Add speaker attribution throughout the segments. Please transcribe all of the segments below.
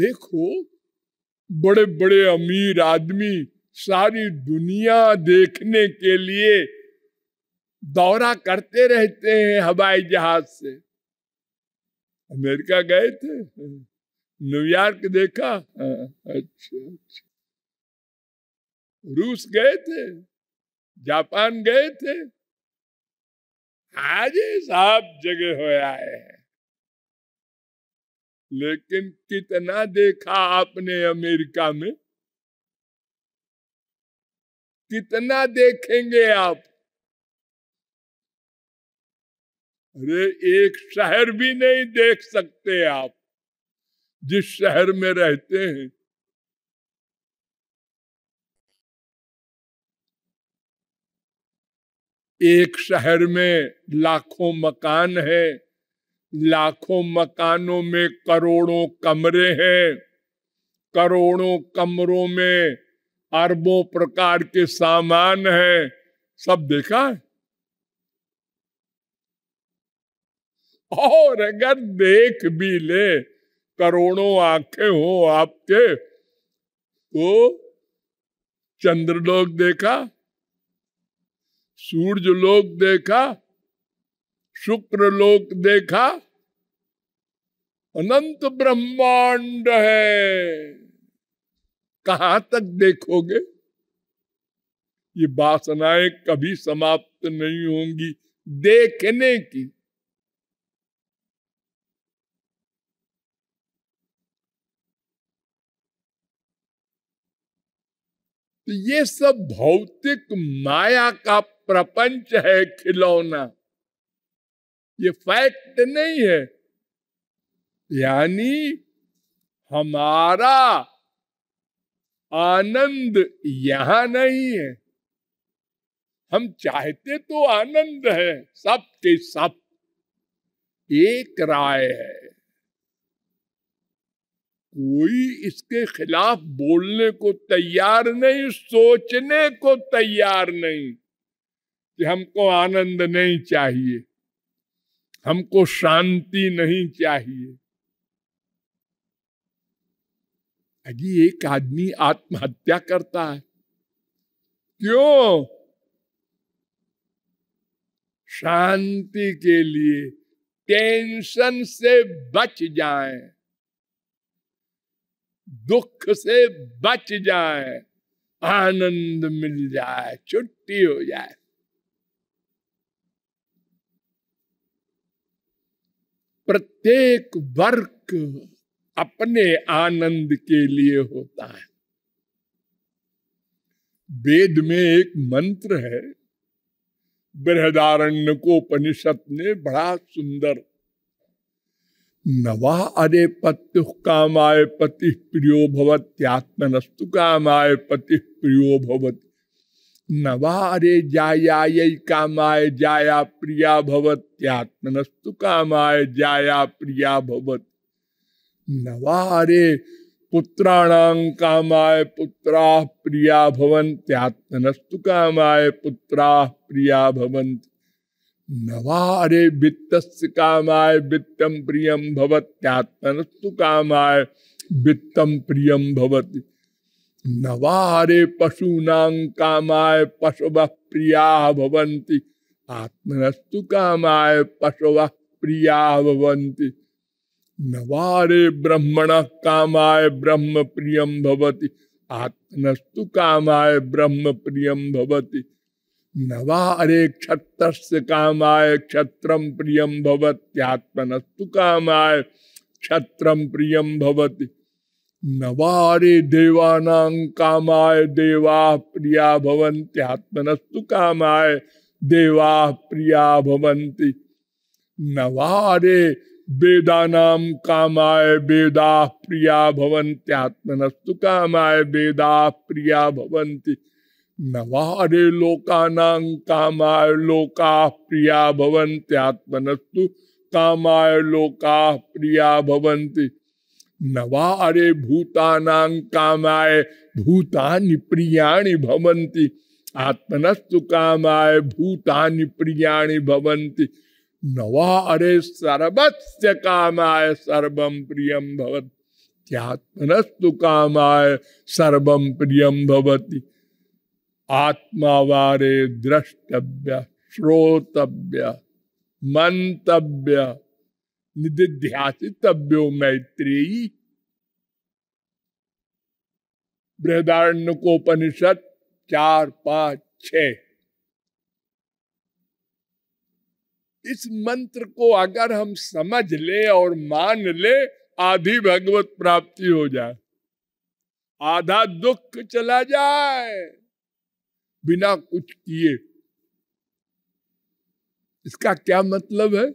Speaker 1: देखो बड़े बड़े अमीर आदमी सारी दुनिया देखने के लिए दौरा करते रहते हैं हवाई जहाज से। अमेरिका गए थे, न्यूयॉर्क देखा, अच्छा। रूस गए थे, जापान गए थे, आज सब जगह हो आए हैं। लेकिन कितना देखा आपने अमेरिका में? कितना देखेंगे आप? अरे एक शहर भी नहीं देख सकते आप जिस शहर में रहते हैं। एक शहर में लाखों मकान है, लाखों मकानों में करोड़ों कमरे हैं, करोड़ों कमरों में अरबों प्रकार के सामान हैं। सब देखा है? और अगर देख भी ले, करोड़ों आंखें हो आपके, तो चंद्रलोक देखा, सूर्य लोक देखा, शुक्र लोक देखा, अनंत ब्रह्मांड है। कहां तक देखोगे? ये वासनाएं कभी समाप्त नहीं होंगी देखने की। तो ये सब भौतिक माया का प्रपंच है, खिलौना, ये फैक्ट नहीं है। यानी हमारा आनंद यहां नहीं है। हम चाहते तो आनंद है, सब के सब एक राय है। कोई इसके खिलाफ बोलने को तैयार नहीं, सोचने को तैयार नहीं कि हमको आनंद नहीं चाहिए, हमको शांति नहीं चाहिए। अजी एक आदमी आत्महत्या करता है, क्यों? शांति के लिए, टेंशन से बच जाए, दुख से बच जाए, आनंद मिल जाए, छुट्टी हो जाए। प्रत्येक वर्ग अपने आनंद के लिए होता है। वेद में एक मंत्र है, बृहदारण्यकोपनिषद ने बड़ा सुंदर, नवा अरे पत्यु कामाय पति प्रियो भवत्यात्मनस्तु कामाय पति प्रियो भवति, नवा अरे जायायै कामाय जाया प्रिया भवत्यात्मनस्तु कामाय जाया प्रिया भवति, नवा अरे पुत्राणां कामाय पुत्राः प्रिया भवन्त्यात्मनस्तु कामाय पुत्राः प्रिया भवन्ति, नवारे वित्तस्य कामाय वित्तं प्रियं भवत्यात्मनस्तु कामाय वित्तं प्रियं भवति, नवारे पशूनां कामाय पशवः प्रियाः भवन्ति, आत्मनस्तु कामाय पशवः प्रियाः भवन्ति, नवारे ब्रह्मणः कामाय ब्रह्म प्रियं भवति, आत्मनस्तु कामाय ब्रह्म प्रियं भवति, नवारे क्षत्रस्य कामाय क्षत्रं प्रियं भवत्यात्मनस्तु कामाय क्षत्रं प्रियं भवति, नवारे देवानां कामाय देवाः प्रिया भवन्त्यात्मनस्तु कामाय देवाः प्रिया भवन्ति, नवारे वेदानां कामाय वेदाः प्रिया भवन्त्यात्मनस्तु कामाय वेदाः प्रिया भवन्ति, नवारे लोकानां कामाय लोकाः प्रिया भवन्त्यात्मनस्तु कामाय लोकाः प्रिया भवन्ति, नवारे भूतानां कामाय भूतानि प्रियाणि भवन्ति, आत्मनस्तु कामाय भूतानि प्रियाणि भवन्ति, नवारे सर्वस्य कामाय सर्वं प्रियं भवति, ह्यात्मनस्तु कामाय सर्वं प्रियं भवति। आत्मा वारे द्रष्टव्य, श्रोतव्य, मंतव्य, निधिध्यासितव्यो मैत्रेयी। बृहदारण्यकोपनिषद 4, 5, 6। इस मंत्र को अगर हम समझ ले और मान ले, आधी भगवत प्राप्ति हो जाए, आधा दुख चला जाए बिना कुछ किए। इसका क्या मतलब है?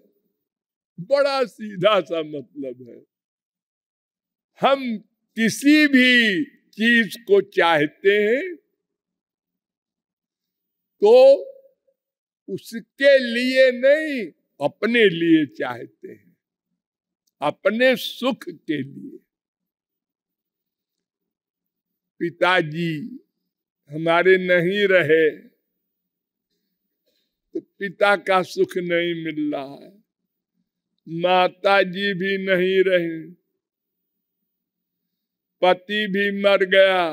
Speaker 1: बड़ा सीधा सा मतलब है। हम किसी भी चीज को चाहते हैं तो उसके लिए नहीं, अपने लिए चाहते हैं, अपने सुख के लिए। पिताजी हमारे नहीं रहे तो पिता का सुख नहीं मिल रहा है, माता जी भी नहीं रहे, पति भी मर गया,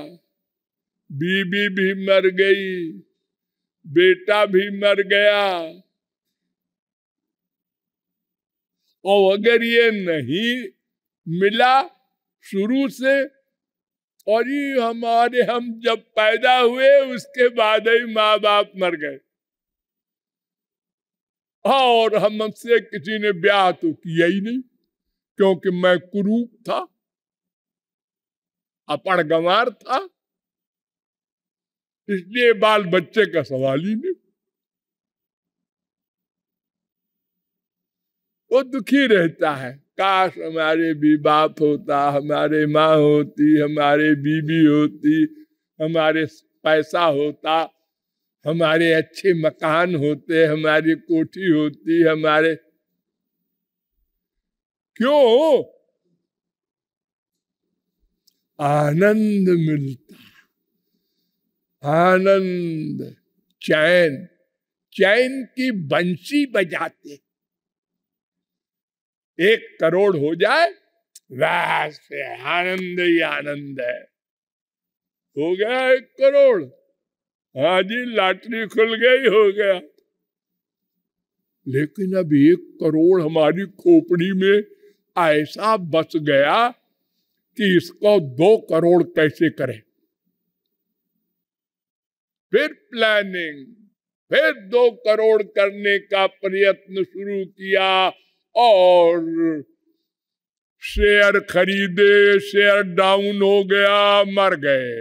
Speaker 1: बीवी भी मर गई, बेटा भी मर गया, और अगर ये नहीं मिला शुरू से, और ये हम जब पैदा हुए उसके बाद ही माँ बाप मर गए, और हमसे किसी ने ब्याह तो किया ही नहीं, क्योंकि मैं कुरूप था, अपड़ गंवार था, इसलिए बाल बच्चे का सवाल ही नहीं। वो दुखी रहता है, काश हमारे भी बाप होता, हमारे माँ होती, हमारे बीबी होती, हमारे पैसा होता, हमारे अच्छे मकान होते, हमारी कोठी होती, हमारे। क्यों? आनंद मिलता, आनंद, चैन, चैन की बंसी बजाते। 1 करोड़ हो जाए वैसे आनंद ही आनंद है। हो गया 1 करोड़, हाँ जी लॉटरी खुल गई, हो गया। लेकिन अब 1 करोड़ हमारी खोपड़ी में ऐसा बस गया कि इसको 2 करोड़ कैसे करें। फिर प्लानिंग, फिर 2 करोड़ करने का प्रयत्न शुरू किया, और शेयर खरीदे, शेयर डाउन हो गया, मर गए।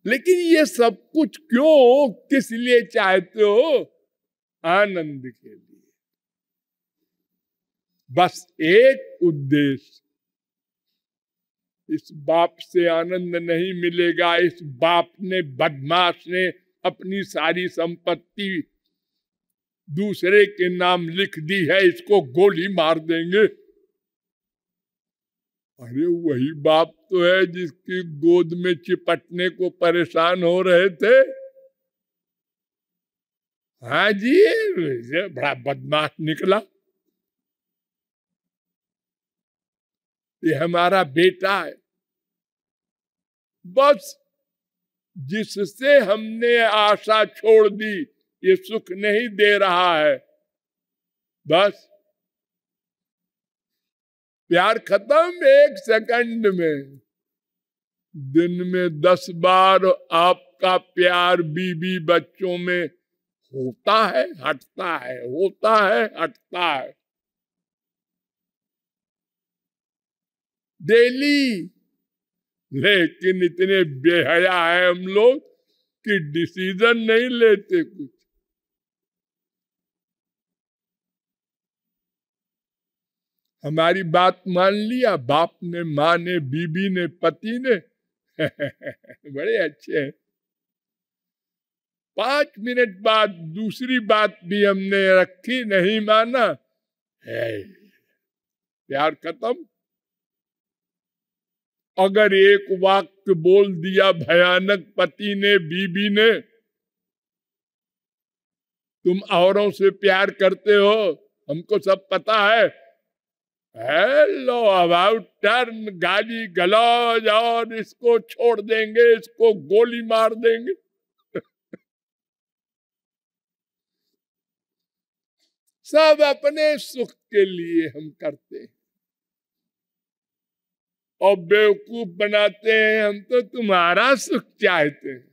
Speaker 1: लेकिन ये सब कुछ क्यों, किस लिए चाहते हो? आनंद के लिए। बस एक उद्देश्य, इस बाप से आनंद नहीं मिलेगा, इस बाप ने, बदमाश ने अपनी सारी संपत्ति दूसरे के नाम लिख दी है, इसको गोली मार देंगे। अरे वही बाप तो है जिसकी गोद में चिपटने को परेशान हो रहे थे। हाँ जी, बड़ा बदमाश निकला। ये हमारा बेटा है, बस जिससे हमने आशा छोड़ दी, ये सुख नहीं दे रहा है, बस प्यार खत्म 1 सेकंड में। दिन में 10 बार आपका प्यार बीबी बच्चों में होता है, हटता है, होता है, हटता है, डेली। लेकिन इतने बेहया है हम लोग कि डिसीजन नहीं लेते कुछ। हमारी बात मान लिया बाप ने, माँ ने, बीबी ने, पति ने बड़े अच्छे हैं। 5 मिनट बाद दूसरी बात भी हमने रखी, नहीं माना, प्यार खत्म। अगर एक वाक्य बोल दिया भयानक पति ने, बीबी ने, तुम औरों से प्यार करते हो, हमको सब पता है। हेलो अबाउट टर्न, गाली गलौज, और इसको छोड़ देंगे, इसको गोली मार देंगे। सब अपने सुख के लिए हम करते हैं और बेवकूफ बनाते हैं। हम तो तुम्हारा सुख चाहते हैं।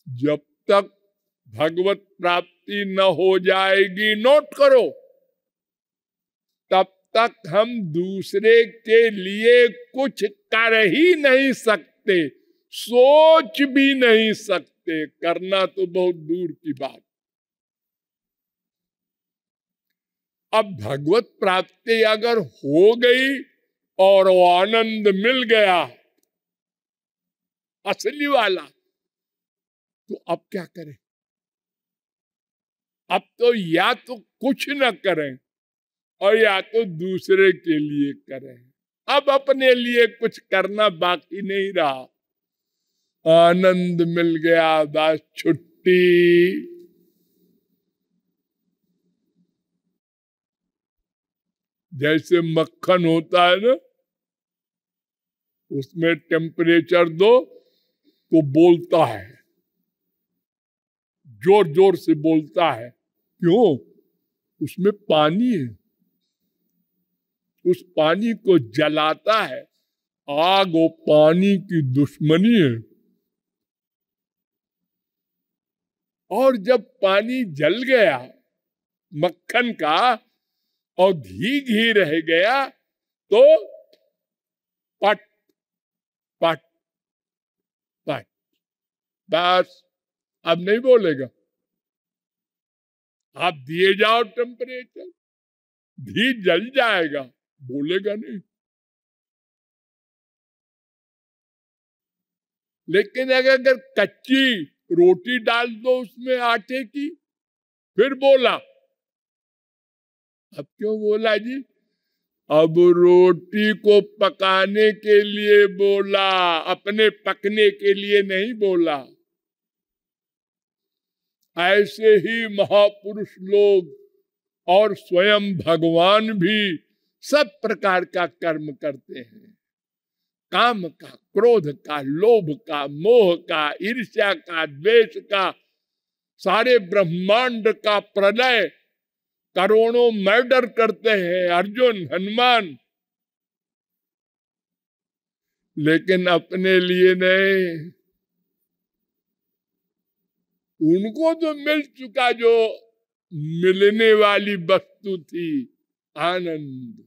Speaker 1: जब तक भगवत प्राप्ति न हो जाएगी, नोट करो, तब तक हम दूसरे के लिए कुछ कर ही नहीं सकते, सोच भी नहीं सकते, करना तो बहुत दूर की बात। अब भगवत प्राप्ति अगर हो गई और वो आनंद मिल गया असली वाला, तो अब क्या करें? अब तो या तो कुछ न करें और या तो दूसरे के लिए करें। अब अपने लिए कुछ करना बाकी नहीं रहा। आनंद मिल गया, बस छुट्टी। जैसे मक्खन होता है ना, उसमें टेम्परेचर दो तो बोलता है, जोर जोर से बोलता है। क्यों? उसमें पानी है, उस पानी को जलाता है। आग वो पानी की दुश्मनी है। और जब पानी जल गया मक्खन का और घी घी रह गया, तो पट पट पट, बस अब नहीं बोलेगा। आप दिए जाओ टेम्परेचर, घी जल जाएगा, बोलेगा नहीं। लेकिन अगर कच्ची रोटी डाल दो उसमें आटे की, फिर बोला। अब क्यों बोला जी? अब रोटी को पकाने के लिए बोला, अपने पकने के लिए नहीं बोला। ऐसे ही महापुरुष लोग और स्वयं भगवान भी सब प्रकार का कर्म करते हैं। काम का, क्रोध का, लोभ का, मोह का, ईर्ष्या का, द्वेष का, सारे ब्रह्मांड का प्रलय, करोड़ों मर्डर करते हैं अर्जुन, हनुमान, लेकिन अपने लिए नहीं। उनको तो मिल चुका जो मिलने वाली वस्तु थी, आनंद।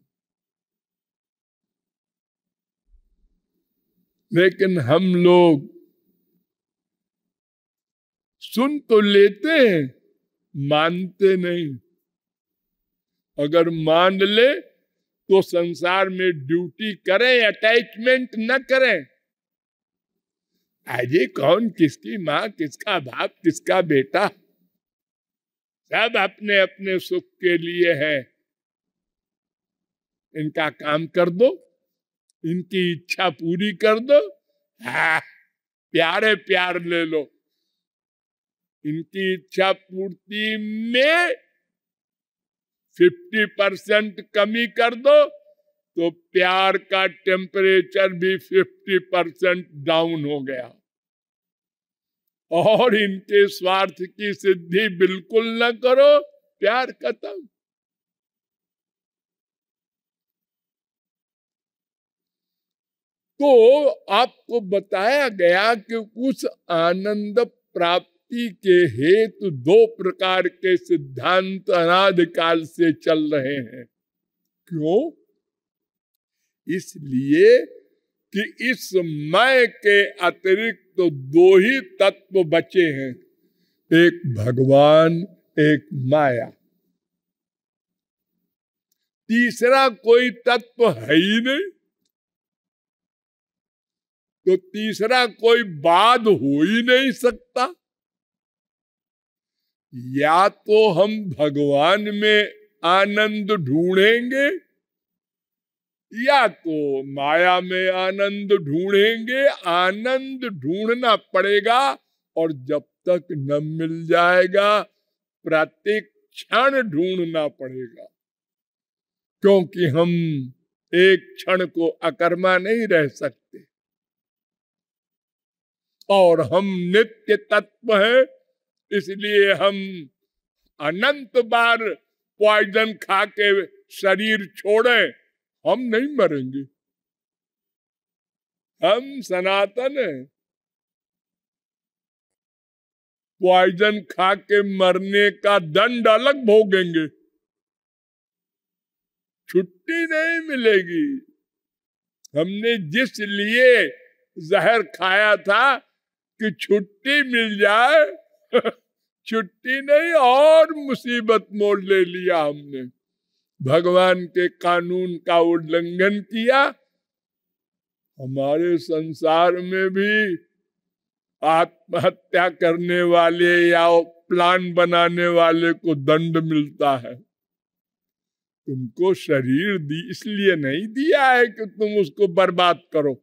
Speaker 1: लेकिन हम लोग सुन तो लेते हैं, मानते नहीं। अगर मान ले तो संसार में ड्यूटी करें, अटैचमेंट न करें। अजय कौन किसकी माँ, किसका बाप, किसका बेटा, सब अपने अपने सुख के लिए है। इनका काम कर दो, इनकी इच्छा पूरी कर दो, हाँ, प्यारे प्यार ले लो। इनकी इच्छा पूर्ति में 50% कमी कर दो तो प्यार का टेम्परेचर भी 50% डाउन हो गया। और इनके स्वार्थ की सिद्धि बिल्कुल न करो, प्यार खत्म। तो आपको बताया गया कि उस आनंद प्राप्ति के हेतु दो प्रकार के सिद्धांत अनादिकाल से चल रहे हैं। क्यों? इसलिए कि इस मैं के अतिरिक्त तो दो ही तत्व बचे हैं, एक भगवान, एक माया। तीसरा कोई तत्व है ही नहीं, तो तीसरा कोई बाद हो ही नहीं सकता। या तो हम भगवान में आनंद ढूंढेंगे या तो माया में आनंद ढूंढेंगे। आनंद ढूंढना पड़ेगा और जब तक न मिल जाएगा प्रत्येक क्षण ढूंढना पड़ेगा, क्योंकि हम एक क्षण को अकर्मा नहीं रह सकते और हम नित्य तत्व हैं, इसलिए हम अनंत बार पॉइजन खा के शरीर छोड़े, हम नहीं मरेंगे, हम सनातन हैं। पॉइजन खा के मरने का दंड अलग भोगेंगे, छुट्टी नहीं मिलेगी। हमने जिस लिए जहर खाया था कि छुट्टी मिल जाए, छुट्टी नहीं और मुसीबत मोड़ ले लिया हमने। भगवान के कानून का उल्लंघन किया। हमारे संसार में भी आत्महत्या करने वाले या प्लान बनाने वाले को दंड मिलता है। तुमको शरीर इसलिए नहीं दिया है कि तुम उसको बर्बाद करो।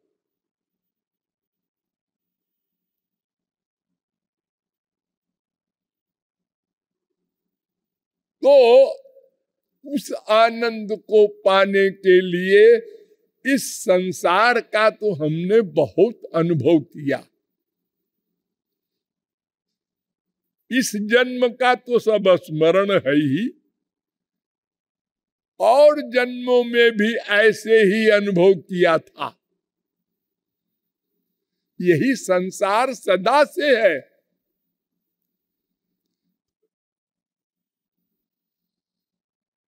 Speaker 1: तो उस आनंद को पाने के लिए इस संसार का तो हमने बहुत अनुभव किया, इस जन्म का तो सब स्मरण है ही, और जन्मों में भी ऐसे ही अनुभव किया था। यही संसार सदा से है।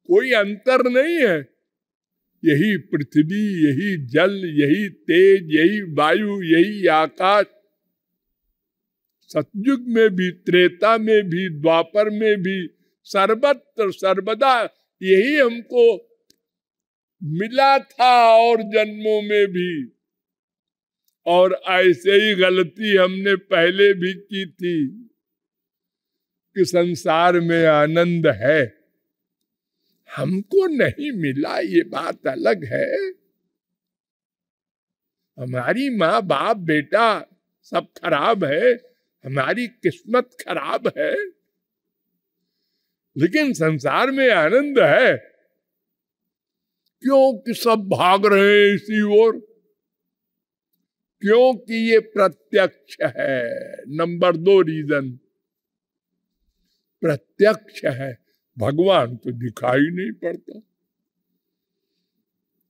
Speaker 1: कोई अंतर नहीं है। यही पृथ्वी, यही जल, यही तेज, यही वायु, यही आकाश, सतयुग में भी, त्रेता में भी, द्वापर में भी, सर्वत्र सर्वदा यही हमको मिला था और जन्मों में भी। और ऐसे ही गलती हमने पहले भी की थी कि संसार में आनंद है, हमको नहीं मिला, ये बात अलग है। हमारी माँ बाप बेटा सब खराब है, हमारी किस्मत खराब है, लेकिन संसार में आनंद है। क्योंकि सब भाग रहे हैं इसी ओर, क्योंकि ये प्रत्यक्ष है। नंबर 2 रीजन, प्रत्यक्ष है। भगवान तो दिखाई नहीं पड़ता,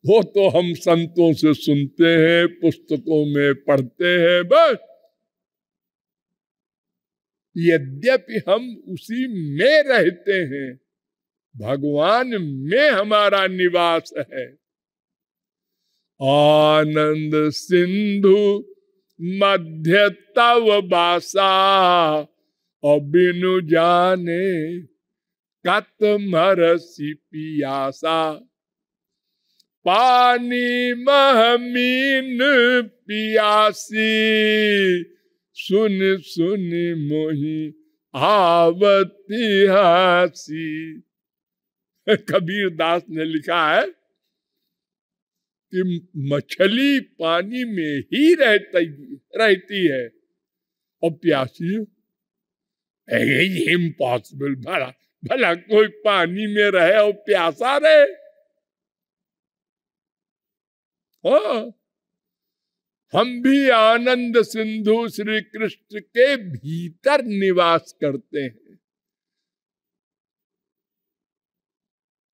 Speaker 1: वो तो हम संतों से सुनते हैं, पुस्तकों में पढ़ते हैं बस। यद्यपि हम उसी में रहते हैं, भगवान में हमारा निवास है। आनंद सिंधु मध्य तव बासा, और बिनु जाने कत मरसी पियासा। पानी महमीन पियासी, सुन सुन मोही आवती हासी। कबीर दास ने लिखा है कि मछली पानी में ही रहती है और प्यासी है। इम्पॉसिबल। भला भला कोई पानी में रहे और प्यासा रहे? हाँ, हम भी आनंद सिंधु श्री कृष्ण के भीतर निवास करते हैं।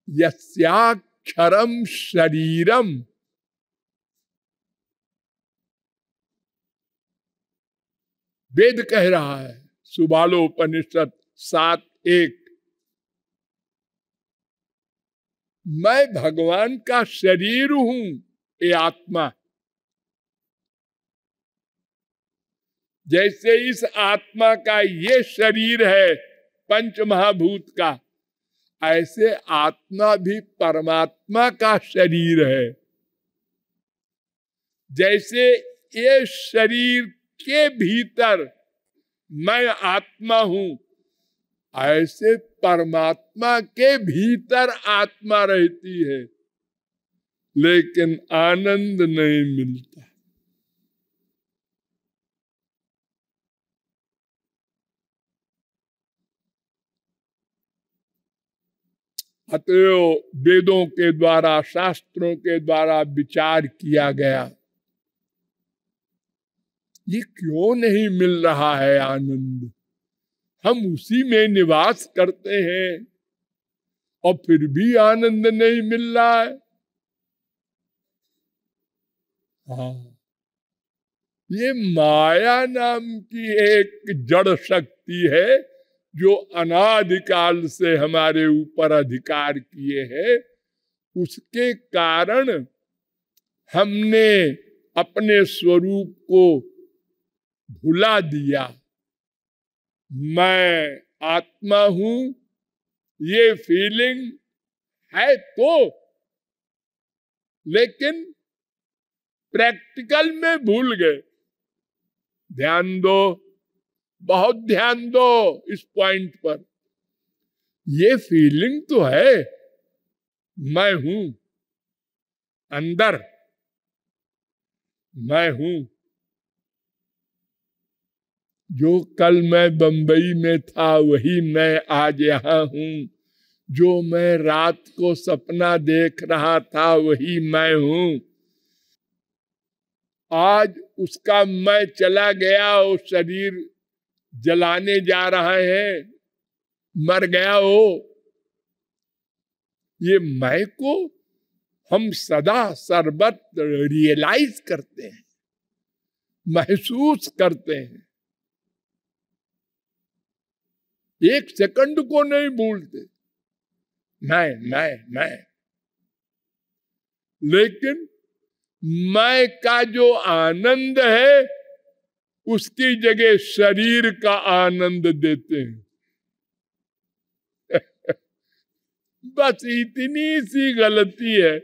Speaker 1: यस्याक्षरम शरीरम, वेद कह रहा है, सुबालोपनिषद 7:1, मैं भगवान का शरीर हूं, ये आत्मा। जैसे इस आत्मा का ये शरीर है पंच महाभूत का, ऐसे आत्मा भी परमात्मा का शरीर है। जैसे ये शरीर के भीतर मैं आत्मा हूं, ऐसे परमात्मा के भीतर आत्मा रहती है, लेकिन आनंद नहीं मिलता। अतएव वेदों के द्वारा, शास्त्रों के द्वारा विचार किया गया, ये क्यों नहीं मिल रहा है आनंद? हम उसी में निवास करते हैं और फिर भी आनंद नहीं मिल रहा है। हाँ, ये माया नाम की एक जड़ शक्ति है जो अनादिकाल से हमारे ऊपर अधिकार किए है। उसके कारण हमने अपने स्वरूप को भुला दिया। मैं आत्मा हूं, ये फीलिंग है तो, लेकिन प्रैक्टिकल में भूल गए। ध्यान दो, बहुत ध्यान दो इस पॉइंट पर। ये फीलिंग तो है, मैं हूं, अंदर मैं हूं। जो कल मैं बंबई में था वही मैं आज यहां हूं। जो मैं रात को सपना देख रहा था वही मैं हूं। आज उसका मैं चला गया, वो शरीर जलाने जा रहा है, मर गया वो। ये मैं को हम सदा सर्वत रियलाइज करते हैं, महसूस करते हैं, एक सेकंड को नहीं भूलते। मैं लेकिन मैं का जो आनंद है उसकी जगह शरीर का आनंद देते हैं। बस इतनी सी गलती है।